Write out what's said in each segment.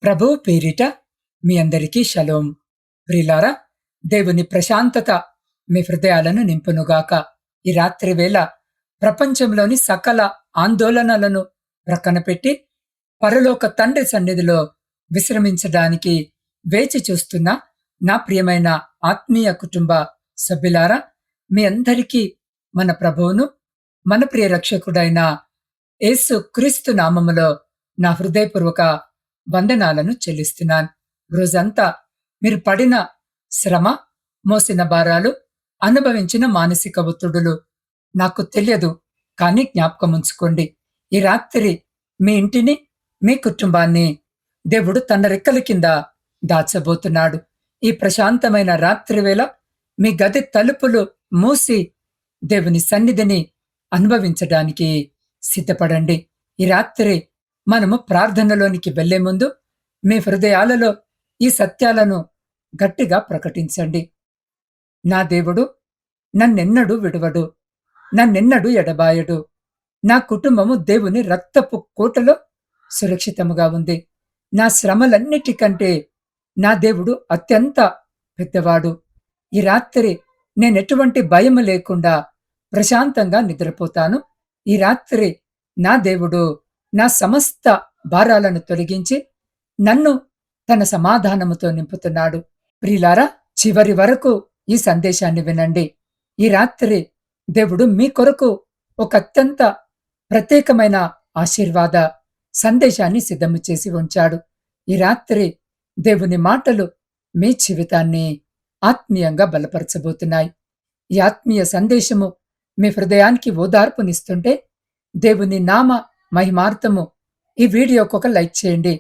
ప్రభువు పేరిట మీ అందరికీ షలోం. ప్రియులారా, దేవుని ప్రశాంతత మీ హృదయాలను నింపునుగాక. ఈ రాత్రి వేళ ప్రపంచంలోని సకల ఆందోళనలను ప్రక్కన పెట్టి పరలోక తండ్రి సన్నిధిలో విశ్రమించడానికి వేచి చూస్తున్న నా ప్రియమైన ఆత్మీయ కుటుంబ సభ్యులారా, మీ అందరికీ మన ప్రభువును, మన ప్రియ రక్షకుడైన యేసు క్రీస్తు నామములో నా హృదయపూర్వక వందనాలను చెల్లిస్తున్నాను. రోజంతా మీరు పడిన శ్రమ, మోసిన భారాలు, అనుభవించిన మానసిక ఒత్తిడులు నాకు తెలియదు, కానీ జ్ఞాపకం ఉంచుకోండి. ఈ రాత్రి మీ ఇంటిని, మీ కుటుంబాన్ని దేవుడు తన రెక్కల కింద దాచబోతున్నాడు. ఈ ప్రశాంతమైన రాత్రి వేళ మీ గది తలుపులు మూసి దేవుని సన్నిధిని అనుభవించడానికి సిద్ధపడండి. ఈ రాత్రి మనము ప్రార్థనలోనికి వెళ్లే ముందు మీ హృదయాలలో ఈ సత్యాలను గట్టిగా ప్రకటించండి. నా దేవుడు నన్నెన్నడూ విడువడు, నన్నెన్నడూ ఎడబాయడు. నా కుటుంబము దేవుని రక్తపు కోటలో సురక్షితముగా ఉంది. నా శ్రమలన్నిటికంటే నా దేవుడు అత్యంత పెద్దవాడు. ఈ రాత్రి నేనెటువంటి భయము లేకుండా ప్రశాంతంగా నిద్రపోతాను. ఈ రాత్రి నా దేవుడు నా సమస్త భారాలను తొలగించి నన్ను తన సమాధానముతో నింపుతున్నాడు. ప్రియులారా, చివరి వరకు ఈ సందేశాన్ని వినండి. ఈ రాత్రి దేవుడు మీ కొరకు ఒక అత్యంత ప్రత్యేకమైన ఆశీర్వాద సందేశాన్ని సిద్ధము చేసి ఉంచాడు. ఈ రాత్రి దేవుని మాటలు మీ జీవితాన్ని ఆత్మీయంగా బలపరచబోతున్నాయి. ఈ ఆత్మీయ సందేశము మీ హృదయానికి ఓదార్పునిస్తుంటే దేవుని నామ మహిమార్థము ఈ వీడియోకి ఒక లైక్ చేయండి.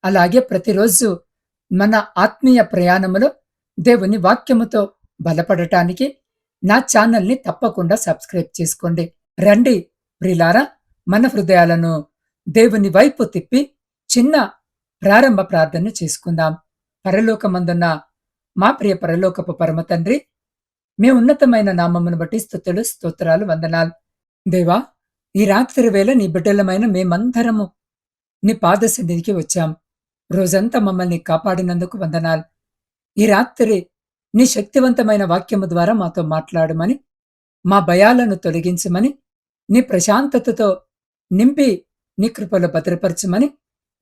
అలాగే ప్రతిరోజు మన ఆత్మీయ ప్రయాణములో దేవుని వాక్యముతో బలపడటానికి నా ఛానల్ని తప్పకుండా సబ్స్క్రైబ్ చేసుకోండి. రండి ప్రియులారా, మన హృదయాలను దేవుని వైపు తిప్పి చిన్న ప్రారంభ ప్రార్థన చేసుకుందాం. పరలోకమందున్న మా ప్రియ పరలోకపు పరమ తండ్రి, మీ ఉన్నతమైన నామమును బట్టి స్తుతులు, స్తోత్రాలు, వందనాలు. దేవా, ఈ రాత్రి వేళ నీ బిడ్డలమైన మేమందరము నీ పాదసన్నిధికి వచ్చాం. రోజంతా మమ్మల్ని కాపాడినందుకు వందనాలు. ఈ రాత్రి నీ శక్తివంతమైన వాక్యము ద్వారా మాతో మాట్లాడమని, మా భయాలను తొలగించమని, నీ ప్రశాంతతతో నింపి నీ కృపలో భద్రపరచమని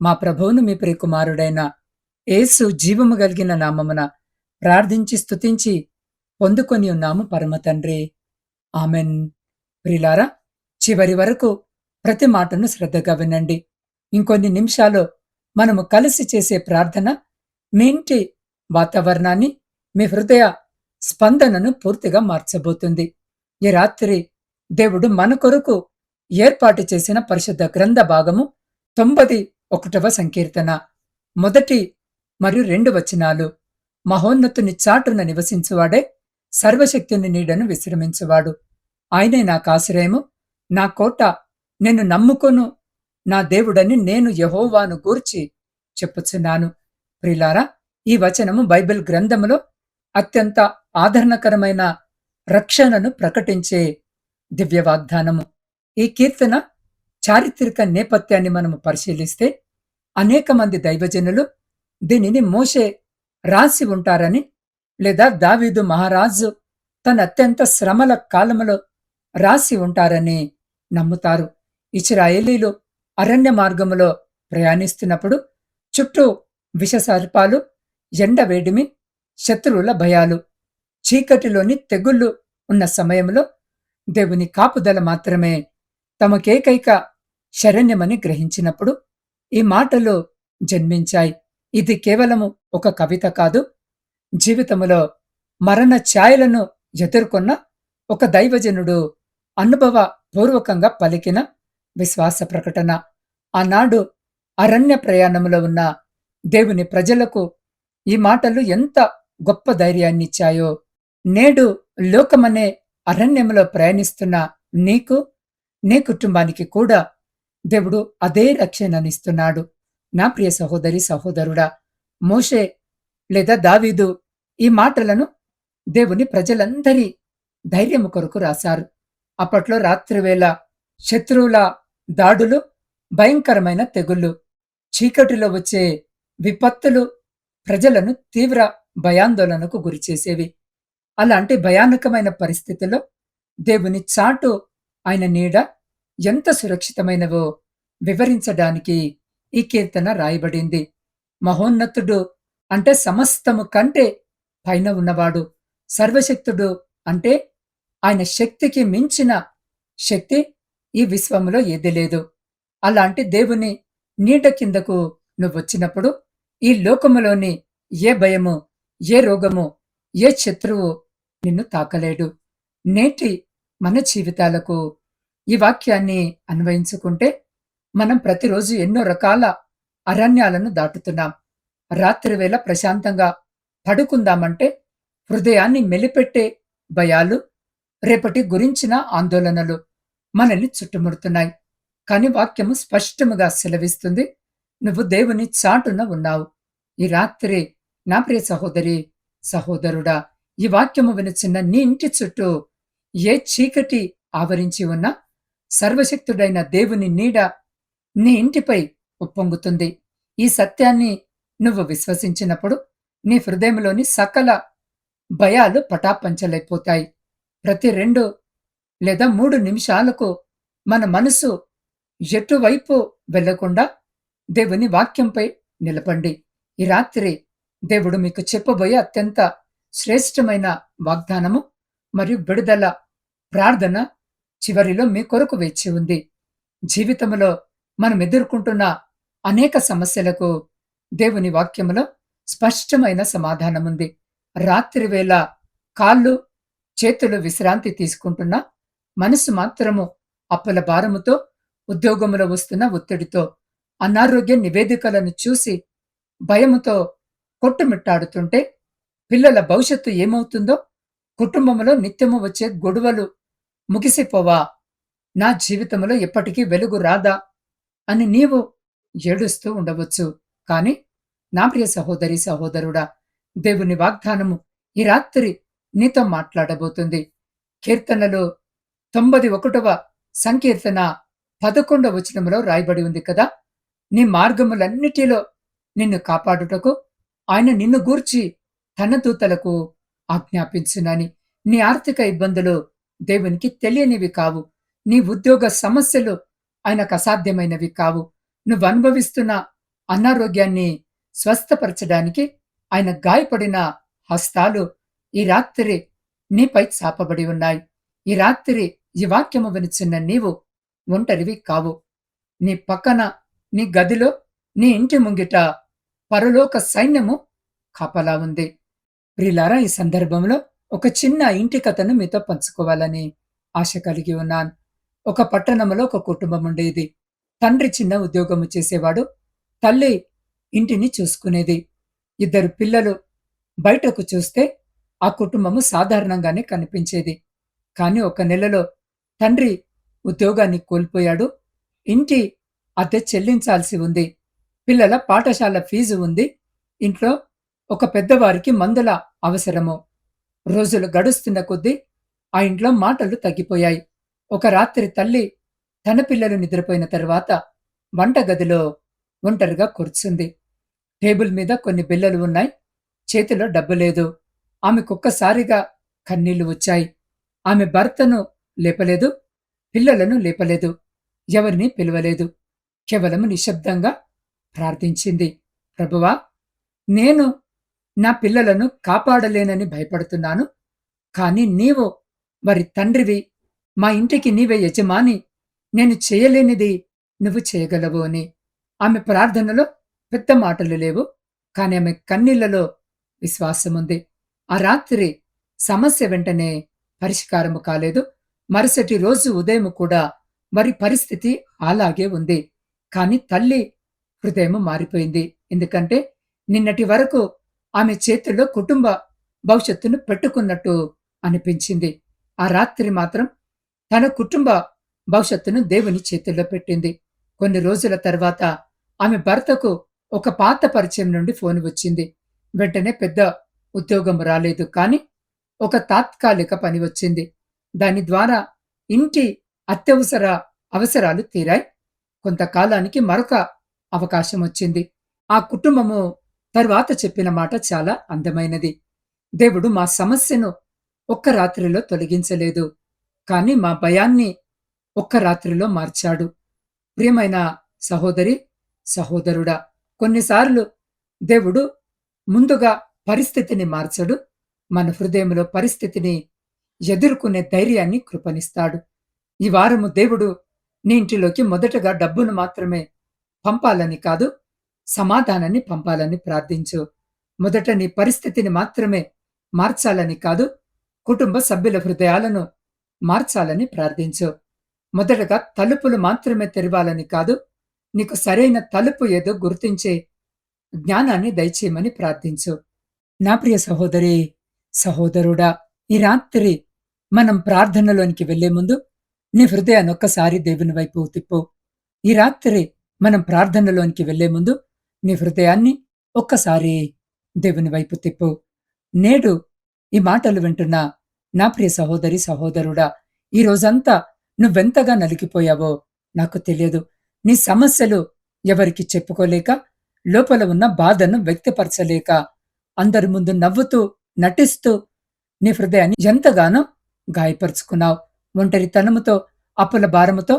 మా ప్రభువును మీ ప్రియకుమారుడైన యేసు జీవము కలిగిన నామమున ప్రార్థించి స్తుతించి పొందుకొని ఉన్నాము పరమ తండ్రి. ఆమెన్. ప్రియులారా, చివరి వరకు ప్రతి మాటను శ్రద్ధగా వినండి. ఇంకొన్ని నిమిషాలు మనము కలిసి చేసే ప్రార్థన మీ ఇంటి వాతావరణాన్ని, మీ హృదయ స్పందనను పూర్తిగా మార్చబోతుంది. ఈ రాత్రి దేవుడు మన కొరకు ఏర్పాటు చేసిన పరిశుద్ధ గ్రంథ భాగము 91వ సంకీర్తన 1 మరియు 2 వచనాలు. మహోన్నతుని చాటున నివసించువాడే సర్వశక్తుని నీడను విశ్రమించువాడు. ఆయనే నాకు ఆశ్రయము, నా కోట, నేను నమ్ముకొను నా దేవుడని నేను యెహోవాను గూర్చి చెప్పుచున్నాను. ప్రియులారా, ఈ వచనము బైబిల్ గ్రంథములో అత్యంత ఆదరణకరమైన రక్షణను ప్రకటించే దివ్య వాగ్దానము. ఈ కీర్తన చారిత్రక నేపథ్యాన్ని మనము పరిశీలిస్తే అనేక మంది దైవజనులు దీనిని మోషే రాసి ఉంటారని, లేదా దావీదు మహారాజు తన అత్యంత శ్రమల కాలములో రాసి ఉంటారని నమ్ముతారు. ఇశ్రాయేలీలు అరణ్య మార్గములో ప్రయాణిస్తున్నప్పుడు చుట్టూ విషసర్పాలు, ఎండవేడిమి, శత్రువుల భయాలు, చీకటిలోని తెగుళ్ళు ఉన్న సమయంలో దేవుని కాపుదల మాత్రమే తమకేకైక శరణ్యమని గ్రహించినప్పుడు ఈ మాటలు జన్మించాయి. ఇది కేవలము ఒక కవిత కాదు, జీవితములో మరణ ఛాయలను ఎదుర్కొన్న ఒక దైవజనుడు అనుభవ పూర్వకంగా పలికిన విశ్వాస ప్రకటన. ఆనాడు అరణ్య ప్రయాణంలో ఉన్న దేవుని ప్రజలకు ఈ మాటలు ఎంత గొప్ప ధైర్యాన్నిచ్చాయో నేడు లోకమనే అరణ్యంలో ప్రయాణిస్తున్న నీకు, నీ కుటుంబానికి కూడా దేవుడు అదే రక్షణనిస్తున్నాడు. నా ప్రియ సహోదరి, సహోదరుడా, మోషే లేదా దావీదు ఈ మాటలను దేవుని ప్రజలందరి ధైర్యము కొరకు రాశారు. అప్పట్లో రాత్రివేళ శత్రువుల దాడులు, భయంకరమైన తెగుళ్ళు, చీకటిలో వచ్చే విపత్తులు ప్రజలను తీవ్ర భయాందోళనకు గురిచేసేవి. అలాంటి భయానకమైన పరిస్థితుల్లో దేవుని చాటు, ఆయన నీడ ఎంత సురక్షితమైనవో వివరించడానికి ఈ కీర్తన రాయబడింది. మహోన్నతుడు అంటే సమస్తము కంటే పైన ఉన్నవాడు. సర్వశక్తుడు అంటే ఆయన శక్తికి మించిన శక్తి ఈ విశ్వములో ఏదీ లేదు. అలాంటి దేవుని నీడ కిందకు నువ్వొచ్చినప్పుడు ఈ లోకములోని ఏ భయము, ఏ రోగము, ఏ శత్రువు నిన్ను తాకలేడు. నేటి మన జీవితాలకు ఈ వాక్యాన్ని అన్వయించుకుంటే మనం ప్రతిరోజు ఎన్నో రకాల అరణ్యాలను దాటుతున్నాం. రాత్రివేళ ప్రశాంతంగా పడుకుందామంటే హృదయాన్ని మెలిపెట్టే భయాలు, రేపటి గురించిన ఆందోళనలు మనల్ని చుట్టుముడుతున్నాయి. కాని వాక్యము స్పష్టముగా సెలవిస్తుంది, నువ్వు దేవుని చాటున ఉన్నావు. ఈ రాత్రి నా ప్రియ సహోదరి, సహోదరుడా, ఈ వాక్యము వినుచున్న నీ ఇంటి చుట్టూ ఏ చీకటి ఆవరించి ఉన్నా సర్వశక్తుడైన దేవుని నీడ నీ ఇంటిపై ఉప్పొంగుతుంది. ఈ సత్యాన్ని నువ్వు విశ్వసించినప్పుడు నీ హృదయంలోని సకల భయాలు పటాపంచలైపోతాయి. ప్రతి 2 లేదా 3 నిమిషాలకు మన మనసు ఎటువైపు వెళ్లకుండా దేవుని వాక్యంపై నిలపండి. ఈ రాత్రి దేవుడు మీకు చెప్పబోయే అత్యంత శ్రేష్టమైన వాగ్దానము మరియు విడుదల ప్రార్థన చివరిలో మీ కొరకు వేచి ఉంది. జీవితంలో మనం ఎదుర్కొంటున్న అనేక సమస్యలకు దేవుని వాక్యములో స్పష్టమైన సమాధానముంది. రాత్రివేళ కాళ్ళు చేతులు విశ్రాంతి తీసుకుంటున్నా మనసు మాత్రము అప్పుల భారముతో, ఉద్యోగములో వస్తున్న ఒత్తిడితో, అనారోగ్య నివేదికలను చూసి భయముతో కొట్టుమిట్టాడుతుంటే, పిల్లల భవిష్యత్తు ఏమవుతుందో, కుటుంబంలో నిత్యము వచ్చే గొడవలు ముగిసిపోవా, నా జీవితంలో ఎప్పటికీ వెలుగు రాదా అని నీవు ఏడుస్తూ ఉండవచ్చు. కాని నా ప్రియ సహోదరి, సహోదరుడా, దేవుని వాగ్దానము ఈ రాత్రి నీతో మాట్లాడబోతుంది. కీర్తనలో 91వ సంకీర్తన 11వ వచనంలో రాయబడి ఉంది కదా, నీ మార్గములన్నిటిలో నిన్ను కాపాడుటకు ఆయన నిన్ను గూర్చి తన దూతలకు ఆజ్ఞాపించునని. నీ ఆర్థిక ఇబ్బందులు దేవునికి తెలియనివి కావు. నీ ఉద్యోగ సమస్యలు ఆయనకు అసాధ్యమైనవి కావు. నువ్వు అనుభవిస్తున్న అనారోగ్యాన్ని స్వస్థపరచడానికి ఆయన గాయపడిన హస్తాలు ఈ రాత్రి నీపై చాపబడి ఉన్నాయి. ఈ రాత్రి ఈ వాక్యము వినుచున్న నీవు ఒంటరివి కావు. నీ పక్కన, నీ గదిలో, నీ ఇంటి ముంగిట పరలోక సైన్యము కాపలా ఉంది. ప్రియులారా, ఈ సందర్భంలో ఒక చిన్న ఇంటి కథను మీతో పంచుకోవాలని ఆశ కలిగి ఉన్నాను. ఒక పట్టణంలో ఒక కుటుంబం ఉండేది. తండ్రి చిన్న ఉద్యోగము చేసేవాడు, తల్లి ఇంటిని చూసుకునేది. 2 పిల్లలు. బయటకు చూస్తే ఆ కుటుంబము సాధారణంగానే కనిపించేది. కాని ఒక నెలలో తండ్రి ఉద్యోగాన్ని కోల్పోయాడు. ఇంటి అద్దె చెల్లించాల్సి ఉంది. పిల్లల పాఠశాల ఫీజు ఉంది. ఇంట్లో ఒక పెద్దవారికి మందుల అవసరము. రోజులు గడుస్తున్న కొద్దీ ఆ ఇంట్లో మాటలు తగ్గిపోయాయి. ఒక రాత్రి తల్లి తన పిల్లలు నిద్రపోయిన తరువాత వంటగదిలో ఒంటరిగా కూర్చుంది. టేబుల్ మీద కొన్ని బిళ్ళలు ఉన్నాయి. చేతిలో డబ్బు లేదు. ఆమెకొక్కసారిగా కన్నీళ్లు వచ్చాయి. ఆమె భర్తను లేపలేదు, పిల్లలను లేపలేదు, ఎవరిని పిలవలేదు. కేవలం నిశ్శబ్దంగా ప్రార్థించింది. ప్రభువా, నేను నా పిల్లలను కాపాడలేనని భయపడుతున్నాను. కాని నీవు వారి తండ్రివి, మా ఇంటికి నీవే యజమాని, నేను చేయలేనిది నువ్వు చేయగలవు అని. ఆమె ప్రార్థనలో పెద్ద మాటలు లేవు, కాని ఆమె కన్నీళ్లలో విశ్వాసముంది. ఆ రాత్రి సమస్య వెంటనే పరిష్కారము కాలేదు. మరుసటి రోజు ఉదయం కూడా వారి పరిస్థితి అలాగే ఉంది. కాని తల్లి హృదయం మారిపోయింది. ఎందుకంటే నిన్నటి వరకు ఆమె చేతుల్లో కుటుంబ భవిష్యత్తును పెట్టుకున్నట్టు అనిపించింది. ఆ రాత్రి మాత్రం తన కుటుంబ భవిష్యత్తును దేవుని చేతుల్లో పెట్టింది. కొన్ని రోజుల తర్వాత ఆమె భర్తకు ఒక పాత పరిచయం నుండి ఫోన్ వచ్చింది. వెంటనే పెద్ద ఉద్యోగం రాలేదు, కాని ఒక తాత్కాలిక పని వచ్చింది. దాని ద్వారా ఇంటి అత్యవసర అవసరాలు తీరాయి. కొంతకాలానికి మరొక అవకాశం వచ్చింది. ఆ కుటుంబము తరువాత చెప్పిన మాట చాలా అందమైనది. దేవుడు మా సమస్యను ఒక్క రాత్రిలో తొలగించలేదు. కానీ మా భయాన్ని ఒక్క రాత్రిలో మార్చాడు. ప్రియమైన సహోదరి, సహోదరుడా, కొన్నిసార్లు దేవుడు ముందుగా పరిస్థితిని మార్చడు. మన హృదయంలో పరిస్థితిని ఎదుర్కొనే ధైర్యాన్ని కృపనిస్తాడు. ఈ వారము దేవుడు నీ ఇంటిలోకి మొదటగా డబ్బును మాత్రమే పంపాలని కాదు, సమాధానాన్ని పంపాలని ప్రార్థించు. మొదట నీ పరిస్థితిని మాత్రమే మార్చాలని కాదు, కుటుంబ సభ్యుల హృదయాలను మార్చాలని ప్రార్థించు. మొదటగా తలుపులు మాత్రమే తెరవాలని కాదు, నీకు సరైన తలుపు ఏదో గుర్తించే జ్ఞానాన్ని దయచేయమని ప్రార్థించు. నా ప్రియ సహోదరి, సహోదరుడా, ఈ రాత్రి మనం ప్రార్థనలోనికి వెళ్లే ముందు నీ హృదయాన్ని ఒక్కసారి దేవుని వైపు తిప్పు. ఈ రాత్రి మనం ప్రార్థనలోనికి వెళ్లే ముందు నీ హృదయాన్ని ఒక్కసారి దేవుని వైపు తిప్పు. నేడు ఈ మాటలు వింటున్న నా ప్రియ సహోదరి, సహోదరుడా, ఈ రోజంతా నువ్వెంతగా నలిగిపోయావో నాకు తెలియదు. నీ సమస్యలు ఎవరికి చెప్పుకోలేక, లోపల ఉన్న బాధను వ్యక్తపరచలేక, అందరి ముందు నవ్వుతూ, నటిస్తూ నీ హృదయాన్ని ఎంతగానో గాయపరుచుకున్నావు. ఒంటరితనముతో, అప్పుల భారముతో,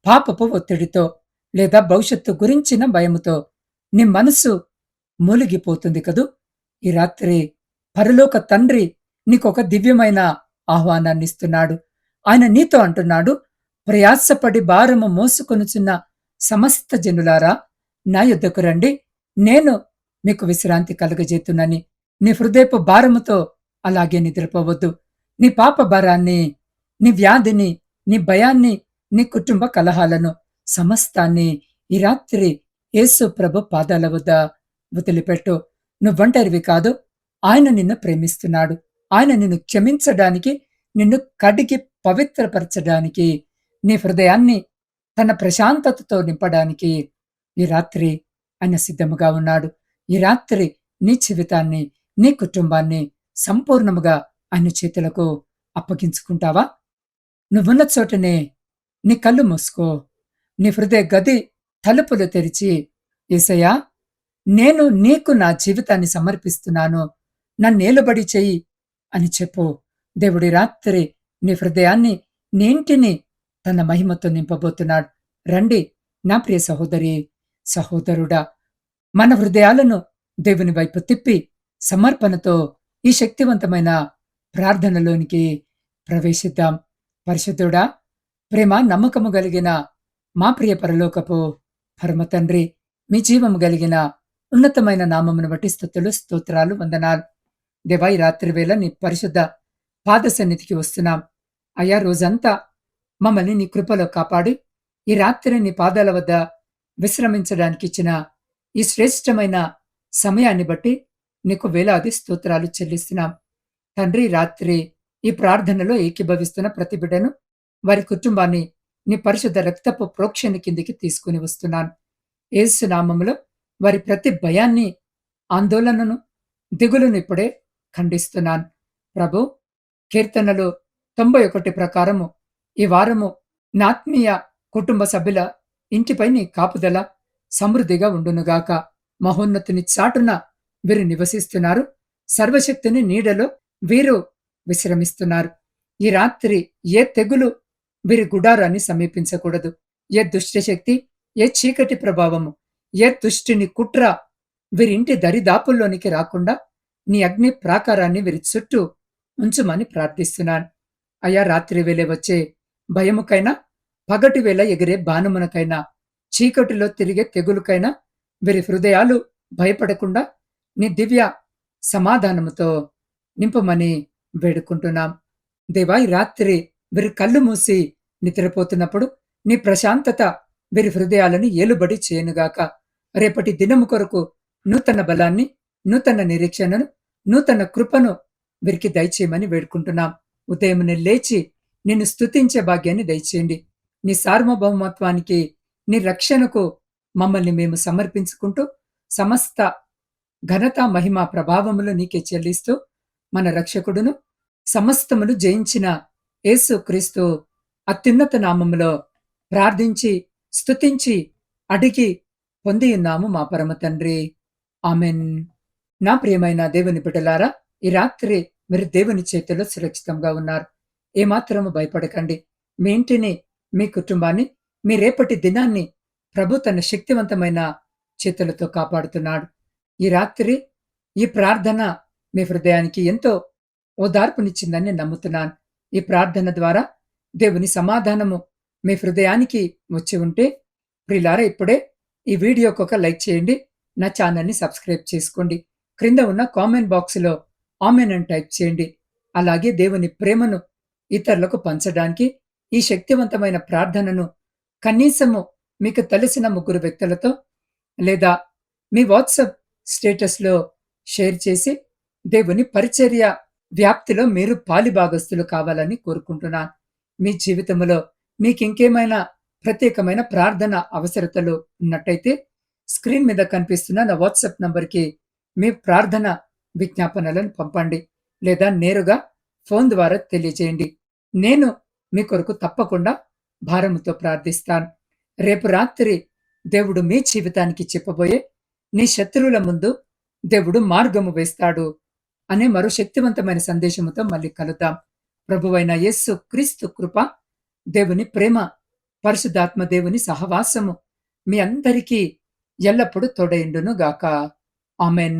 పాపపు ఒత్తిడితో, లేదా భవిష్యత్తు గురించిన భయముతో నీ మనసు మూలిగిపోతుంది కదూ. ఈ రాత్రి పరలోక తండ్రి నీకొక దివ్యమైన ఆహ్వానాన్నిస్తున్నాడు. ఆయన నీతో అంటున్నాడు, ప్రయాసపడి భారము మోసుకొనుచున్న సమస్త జనులారా, నా యొద్దకు రండి, నేను మీకు విశ్రాంతి కలుగజేతునని. నీ హృదయపు భారముతో అలాగే నిద్రపోవద్దు. నీ పాప భారాన్ని, నీ వ్యాధిని, నీ భయాన్ని, నీ కుటుంబ కలహాలను సమస్తాన్ని ఈ రాత్రి యేసు ప్రభు పాదాల వద్ద వదిలిపెట్టు. నువ్వొంటరివి కాదు. ఆయన నిన్ను ప్రేమిస్తున్నాడు. ఆయన నిన్ను క్షమించడానికి, నిన్ను కడిగి పవిత్రపరచడానికి, నీ హృదయాన్ని తన ప్రశాంతతతో నింపడానికి ఈ రాత్రి ఆయన సిద్ధముగా ఉన్నాడు. ఈ రాత్రి నీ జీవితాన్ని, నీ కుటుంబాన్ని సంపూర్ణముగా ఆయన చేతులకు అప్పగించుకుంటావా? నువ్వున్న చోటనే నీ కళ్ళు మూసుకో. నీ హృదయ గది తలుపులు తెరిచి, యేసయ్యా, నేను నీకు నా జీవితాన్ని సమర్పిస్తున్నాను, నన్నేలుబడి చెయ్యి అని చెప్పు. దేవుడి రాత్రి నీ హృదయాన్ని, నీ ఇంటిని తన మహిమతో నింపబోతున్నాడు. రండి నా ప్రియ సహోదరి, సహోదరుడా, మన హృదయాలను దేవుని వైపు తిప్పి సమర్పణతో ఈ శక్తివంతమైన ప్రార్థనలోనికి ప్రవేశిద్దాం. పరిశుద్ధుడా, ప్రేమ నమ్మకము కలిగిన మా ప్రియ పరలోకపు పరమ తండ్రి, మీ జీవము కలిగిన ఉన్నతమైన నామమును బట్టి స్తుతులు, స్తోత్రాలు, వందనాలు. దేవా, ఈ రాత్రి వేళ నీ పరిశుద్ధ పాద సన్నిధికి వస్తున్నాం. అయ్యా, రోజంతా మమ్మల్ని నీ కృపలో కాపాడి ఈ రాత్రి నీ పాదాల వద్ద విశ్రమించడానికి ఇచ్చిన ఈ శ్రేష్టమైన సమయాన్ని బట్టి నీకు వేలాది స్తోత్రాలు చెల్లిస్తున్నాం. తండ్రి, రాత్రి ఈ ప్రార్థనలో ఏకీభవిస్తున్న ప్రతి బిడ్డను, వారి కుటుంబాన్ని నీ పరిశుద్ధ రక్తపు ప్రోక్షణ కిందికి తీసుకుని వస్తున్నాను. యేసు నామములో వారి ప్రతి భయాన్ని, ఆందోళనను, దిగులును ఇప్పుడే ఖండిస్తున్నాను. ప్రభు, కీర్తనలు 91 ప్రకారము ఈ వారము నా ఆత్మీయ కుటుంబ సభ్యుల ఇంటిపై నీ కాపుదల సమృద్ధిగా ఉండునుగాక. మహోన్నతుని చాటున వీరు నివసిస్తున్నారు. సర్వశక్తిని నీడలో వీరు విశ్రమిస్తున్నారు. ఈ రాత్రి ఏ తెగులు వీరి గుడారాన్ని సమీపించకూడదు. ఏ దుష్టశక్తి, ఏ చీకటి ప్రభావము, ఏ దుష్టిని కుట్ర వీరింటి దరిదాపుల్లోనికి రాకుండా నీ అగ్ని ప్రాకారాన్ని వీరి చుట్టూ ఉంచుమని ప్రార్థిస్తున్నాను. అయ్యా, రాత్రి వేళ వచ్చే భయముకైనా, పగటి వేళ ఎగిరే బాణమునకైనా, చీకటిలో తిరిగే తెగులుకైనా వీరి హృదయాలు భయపడకుండా నీ దివ్య సమాధానముతో నింపమని వేడుకుంటున్నాం. దేవా, ఈ రాత్రి వీరి కళ్ళు మూసి నిద్రపోతున్నప్పుడు నీ ప్రశాంతత వీరి హృదయాలను ఏలుబడి చేయనుగాక. రేపటి దినము కొరకు నూతన బలాన్ని, నూతన నిరీక్షణను, నూతన కృపను వీరికి దయచేయమని వేడుకుంటున్నాం. ఉదయమునే లేచి నిన్ను స్తుతించే భాగ్యాన్ని దయచేయండి. నీ సార్వభౌమత్వానికి, నీ రక్షణకు మమ్మల్ని మేము సమర్పించుకుంటూ సమస్త ఘనత, మహిమ, ప్రభావములు నీకే చెల్లిస్తూ మన రక్షకుడును సమస్తమును జయించిన యేసు క్రీస్తు అత్యున్నత నామములో ప్రార్థించి, స్తుతించి, అడిగి పొందియున్నాము మా పరమ తండ్రి. ఆమెన్. నా ప్రియమైన దేవుని బిడ్డలారా, ఈ రాత్రి మీరు దేవుని చేతిలో సురక్షితంగా ఉన్నారు. ఏమాత్రము భయపడకండి. మీ ఇంటిని, మీ కుటుంబాన్ని, మీ రేపటి దినాన్ని ప్రభు తన శక్తివంతమైన చేతులతో కాపాడుతున్నాడు. ఈ రాత్రి ఈ ప్రార్థన మీ హృదయానికి ఎంతో ఓదార్పునిచ్చిందని నమ్ముతున్నాను. ఈ ప్రార్థన ద్వారా దేవుని సమాధానము మీ హృదయానికి వచ్చి ఉంటే, ప్రియులారా ఇప్పుడే ఈ వీడియోకి ఒక లైక్ చేయండి. నా ఛానల్‌ని సబ్స్క్రైబ్ చేసుకోండి. క్రింద ఉన్న కామెంట్ బాక్స్‌లో ఆమెన్ అని టైప్ చేయండి. అలాగే దేవుని ప్రేమను ఇతరులకు పంచడానికి ఈ శక్తివంతమైన ప్రార్థనను కనీసము మీకు తెలిసిన ముగ్గురు వ్యక్తులతో లేదా మీ వాట్సాప్ స్టేటస్‌లో షేర్ చేసి దేవుని పరిచర్య వ్యాప్తిలో మీరు పాలిభాగస్తులు కావాలని కోరుకుంటున్నాను. మీ జీవితంలో మీకింకేమైనా ప్రత్యేకమైన ప్రార్థన అవసరతలు ఉన్నట్టయితే స్క్రీన్ మీద కనిపిస్తున్న నా వాట్సాప్ నంబర్‌కి మీ ప్రార్థన విజ్ఞాపనలను పంపండి. లేదా నేరుగా ఫోన్ ద్వారా తెలియజేయండి. నేను మీ కొరకు తప్పకుండా భారముతో ప్రార్థిస్తాను. రేపు రాత్రి దేవుడు మీ జీవితానికి చెప్పబోయే నీ శత్రువుల ముందు దేవుడు మార్గము వేస్తాడు అనే మరో శక్తివంతమైన సందేశముతో మళ్ళీ కలుద్దాం. ప్రభువైన యేసు క్రీస్తు కృప, దేవుని ప్రేమ, పరిశుద్ధాత్మ దేవుని సహవాసము మీ అందరికీ ఎల్లప్పుడూ తోడైండును గాక. ఆమెన్.